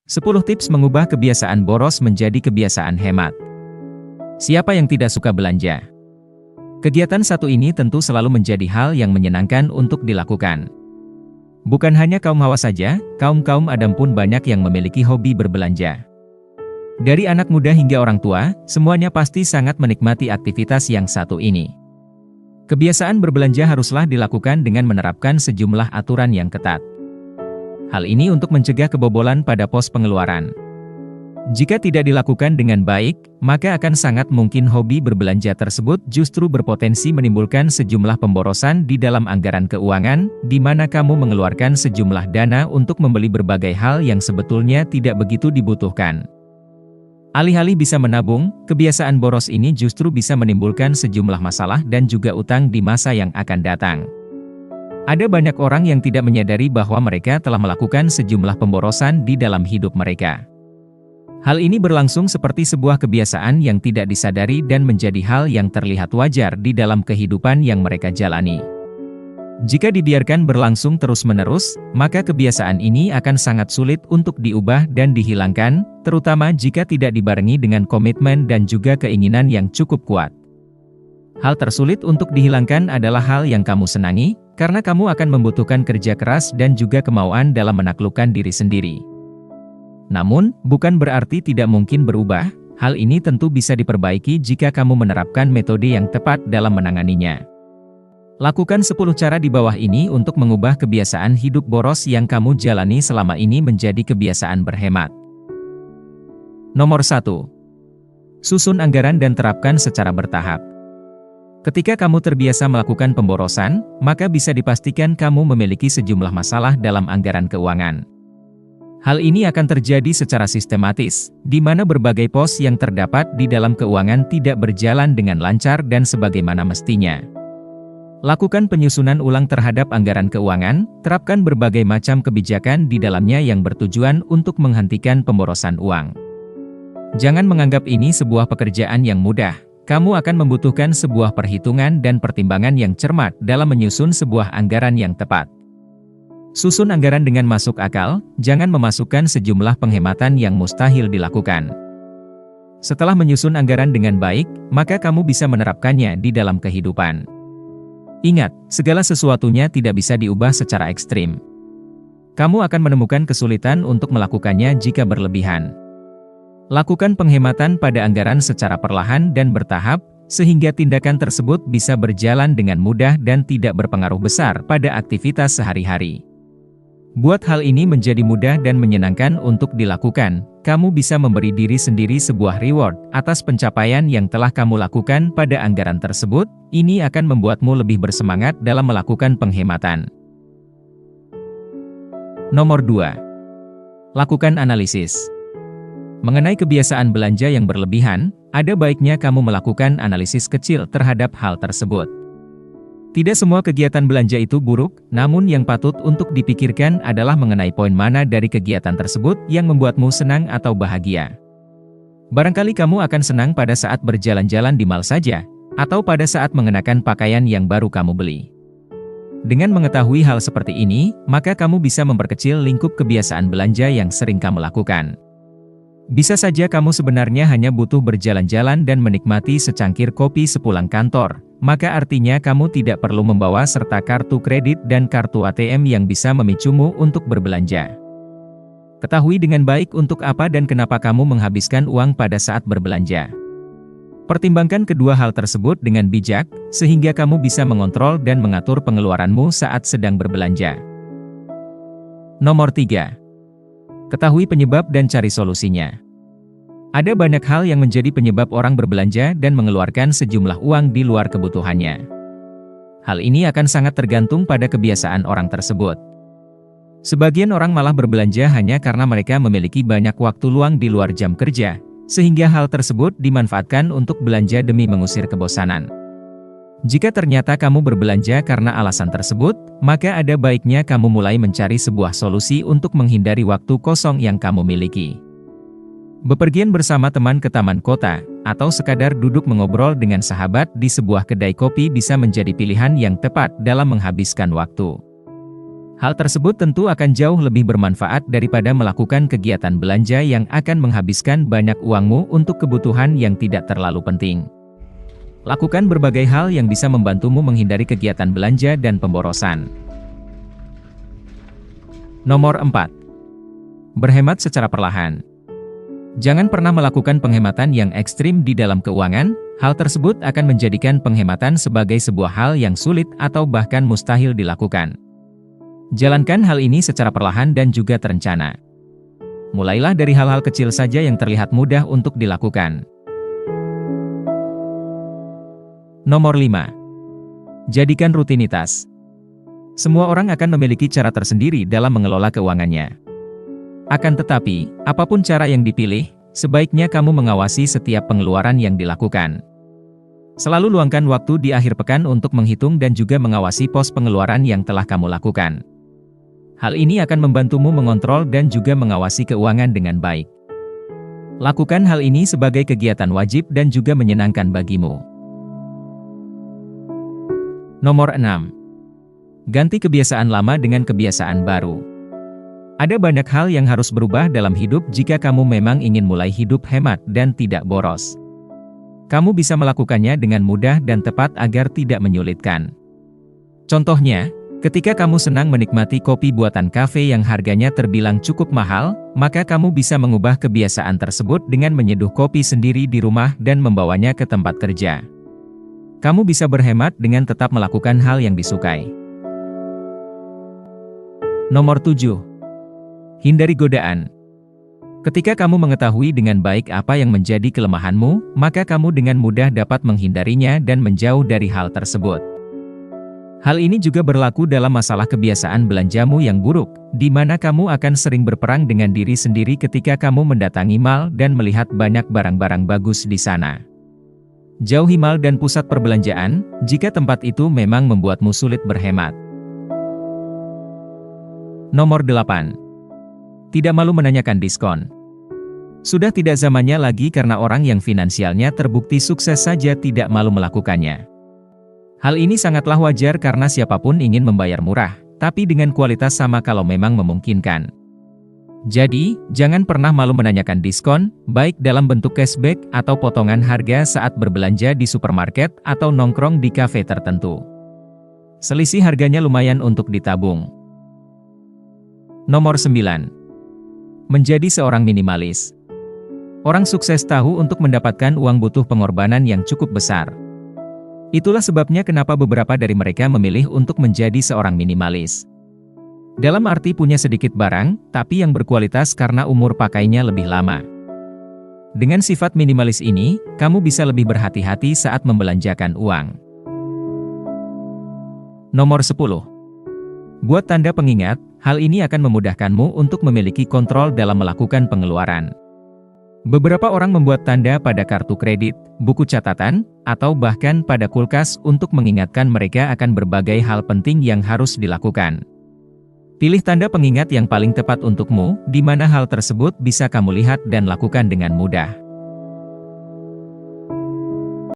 10 tips mengubah kebiasaan boros menjadi kebiasaan hemat. Siapa yang tidak suka belanja? Kegiatan satu ini tentu selalu menjadi hal yang menyenangkan untuk dilakukan. Bukan hanya kaum hawa saja, kaum-kaum Adam pun banyak yang memiliki hobi berbelanja. Dari anak muda hingga orang tua, semuanya pasti sangat menikmati aktivitas yang satu ini. Kebiasaan berbelanja haruslah dilakukan dengan menerapkan sejumlah aturan yang ketat. Hal ini untuk mencegah kebobolan pada pos pengeluaran. Jika tidak dilakukan dengan baik, maka akan sangat mungkin hobi berbelanja tersebut justru berpotensi menimbulkan sejumlah pemborosan di dalam anggaran keuangan, di mana kamu mengeluarkan sejumlah dana untuk membeli berbagai hal yang sebetulnya tidak begitu dibutuhkan. Alih-alih bisa menabung, kebiasaan boros ini justru bisa menimbulkan sejumlah masalah dan juga utang di masa yang akan datang. Ada banyak orang yang tidak menyadari bahwa mereka telah melakukan sejumlah pemborosan di dalam hidup mereka. Hal ini berlangsung seperti sebuah kebiasaan yang tidak disadari dan menjadi hal yang terlihat wajar di dalam kehidupan yang mereka jalani. Jika dibiarkan berlangsung terus-menerus, maka kebiasaan ini akan sangat sulit untuk diubah dan dihilangkan, terutama jika tidak dibarengi dengan komitmen dan juga keinginan yang cukup kuat. Hal tersulit untuk dihilangkan adalah hal yang kamu senangi, karena kamu akan membutuhkan kerja keras dan juga kemauan dalam menaklukkan diri sendiri. Namun, bukan berarti tidak mungkin berubah, hal ini tentu bisa diperbaiki jika kamu menerapkan metode yang tepat dalam menanganinya. Lakukan 10 cara di bawah ini untuk mengubah kebiasaan hidup boros yang kamu jalani selama ini menjadi kebiasaan berhemat. Nomor 1. Susun anggaran dan terapkan secara bertahap. Ketika kamu terbiasa melakukan pemborosan, maka bisa dipastikan kamu memiliki sejumlah masalah dalam anggaran keuangan. Hal ini akan terjadi secara sistematis, di mana berbagai pos yang terdapat di dalam keuangan tidak berjalan dengan lancar dan sebagaimana mestinya. Lakukan penyusunan ulang terhadap anggaran keuangan, terapkan berbagai macam kebijakan di dalamnya yang bertujuan untuk menghentikan pemborosan uang. Jangan menganggap ini sebuah pekerjaan yang mudah. Kamu akan membutuhkan sebuah perhitungan dan pertimbangan yang cermat dalam menyusun sebuah anggaran yang tepat. Susun anggaran dengan masuk akal, jangan memasukkan sejumlah penghematan yang mustahil dilakukan. Setelah menyusun anggaran dengan baik, maka kamu bisa menerapkannya di dalam kehidupan. Ingat, segala sesuatunya tidak bisa diubah secara ekstrim. Kamu akan menemukan kesulitan untuk melakukannya jika berlebihan. Lakukan penghematan pada anggaran secara perlahan dan bertahap, sehingga tindakan tersebut bisa berjalan dengan mudah dan tidak berpengaruh besar pada aktivitas sehari-hari. Buat hal ini menjadi mudah dan menyenangkan untuk dilakukan, kamu bisa memberi diri sendiri sebuah reward atas pencapaian yang telah kamu lakukan pada anggaran tersebut. Ini akan membuatmu lebih bersemangat dalam melakukan penghematan. Nomor 2. Lakukan analisis. Mengenai kebiasaan belanja yang berlebihan, ada baiknya kamu melakukan analisis kecil terhadap hal tersebut. Tidak semua kegiatan belanja itu buruk, namun yang patut untuk dipikirkan adalah mengenai poin mana dari kegiatan tersebut yang membuatmu senang atau bahagia. Barangkali kamu akan senang pada saat berjalan-jalan di mall saja, atau pada saat mengenakan pakaian yang baru kamu beli. Dengan mengetahui hal seperti ini, maka kamu bisa memperkecil lingkup kebiasaan belanja yang sering kamu lakukan. Bisa saja kamu sebenarnya hanya butuh berjalan-jalan dan menikmati secangkir kopi sepulang kantor, maka artinya kamu tidak perlu membawa serta kartu kredit dan kartu ATM yang bisa memicumu untuk berbelanja. Ketahui dengan baik untuk apa dan kenapa kamu menghabiskan uang pada saat berbelanja. Pertimbangkan kedua hal tersebut dengan bijak, sehingga kamu bisa mengontrol dan mengatur pengeluaranmu saat sedang berbelanja. Nomor 3. Ketahui penyebab dan cari solusinya. Ada banyak hal yang menjadi penyebab orang berbelanja dan mengeluarkan sejumlah uang di luar kebutuhannya. Hal ini akan sangat tergantung pada kebiasaan orang tersebut. Sebagian orang malah berbelanja hanya karena mereka memiliki banyak waktu luang di luar jam kerja, sehingga hal tersebut dimanfaatkan untuk belanja demi mengusir kebosanan. Jika ternyata kamu berbelanja karena alasan tersebut, maka ada baiknya kamu mulai mencari sebuah solusi untuk menghindari waktu kosong yang kamu miliki. Bepergian bersama teman ke taman kota, atau sekadar duduk mengobrol dengan sahabat di sebuah kedai kopi bisa menjadi pilihan yang tepat dalam menghabiskan waktu. Hal tersebut tentu akan jauh lebih bermanfaat daripada melakukan kegiatan belanja yang akan menghabiskan banyak uangmu untuk kebutuhan yang tidak terlalu penting. Lakukan berbagai hal yang bisa membantumu menghindari kegiatan belanja dan pemborosan. Nomor 4. Berhemat secara perlahan. Jangan pernah melakukan penghematan yang ekstrim di dalam keuangan. Hal tersebut akan menjadikan penghematan sebagai sebuah hal yang sulit atau bahkan mustahil dilakukan. Jalankan hal ini secara perlahan dan juga terencana. Mulailah dari hal-hal kecil saja yang terlihat mudah untuk dilakukan. Nomor 5. Jadikan rutinitas. Semua orang akan memiliki cara tersendiri dalam mengelola keuangannya. Akan tetapi, apapun cara yang dipilih, sebaiknya kamu mengawasi setiap pengeluaran yang dilakukan. Selalu luangkan waktu di akhir pekan untuk menghitung dan juga mengawasi pos pengeluaran yang telah kamu lakukan. Hal ini akan membantumu mengontrol dan juga mengawasi keuangan dengan baik. Lakukan hal ini sebagai kegiatan wajib dan juga menyenangkan bagimu. Nomor 6. Ganti kebiasaan lama dengan kebiasaan baru. Ada banyak hal yang harus berubah dalam hidup jika kamu memang ingin mulai hidup hemat dan tidak boros. Kamu bisa melakukannya dengan mudah dan tepat agar tidak menyulitkan. Contohnya, ketika kamu senang menikmati kopi buatan kafe yang harganya terbilang cukup mahal, maka kamu bisa mengubah kebiasaan tersebut dengan menyeduh kopi sendiri di rumah dan membawanya ke tempat kerja. Kamu bisa berhemat dengan tetap melakukan hal yang disukai. Nomor 7. Hindari godaan. Ketika kamu mengetahui dengan baik apa yang menjadi kelemahanmu, maka kamu dengan mudah dapat menghindarinya dan menjauh dari hal tersebut. Hal ini juga berlaku dalam masalah kebiasaan belanjamu yang buruk, di mana kamu akan sering berperang dengan diri sendiri ketika kamu mendatangi mal dan melihat banyak barang-barang bagus di sana. Jauhi mal dan pusat perbelanjaan, jika tempat itu memang membuatmu sulit berhemat. Nomor 8. Tidak malu menanyakan diskon. Sudah tidak zamannya lagi karena orang yang finansialnya terbukti sukses saja tidak malu melakukannya. Hal ini sangatlah wajar karena siapapun ingin membayar murah, tapi dengan kualitas sama kalau memang memungkinkan. Jadi, jangan pernah malu menanyakan diskon, baik dalam bentuk cashback atau potongan harga saat berbelanja di supermarket atau nongkrong di kafe tertentu. Selisih harganya lumayan untuk ditabung. Nomor 9. Menjadi seorang minimalis. Orang sukses tahu untuk mendapatkan uang butuh pengorbanan yang cukup besar. Itulah sebabnya kenapa beberapa dari mereka memilih untuk menjadi seorang minimalis. Dalam arti punya sedikit barang, tapi yang berkualitas karena umur pakainya lebih lama. Dengan sifat minimalis ini, kamu bisa lebih berhati-hati saat membelanjakan uang. Nomor 10. Buat tanda pengingat, hal ini akan memudahkanmu untuk memiliki kontrol dalam melakukan pengeluaran. Beberapa orang membuat tanda pada kartu kredit, buku catatan, atau bahkan pada kulkas untuk mengingatkan mereka akan berbagai hal penting yang harus dilakukan. Pilih tanda pengingat yang paling tepat untukmu, di mana hal tersebut bisa kamu lihat dan lakukan dengan mudah.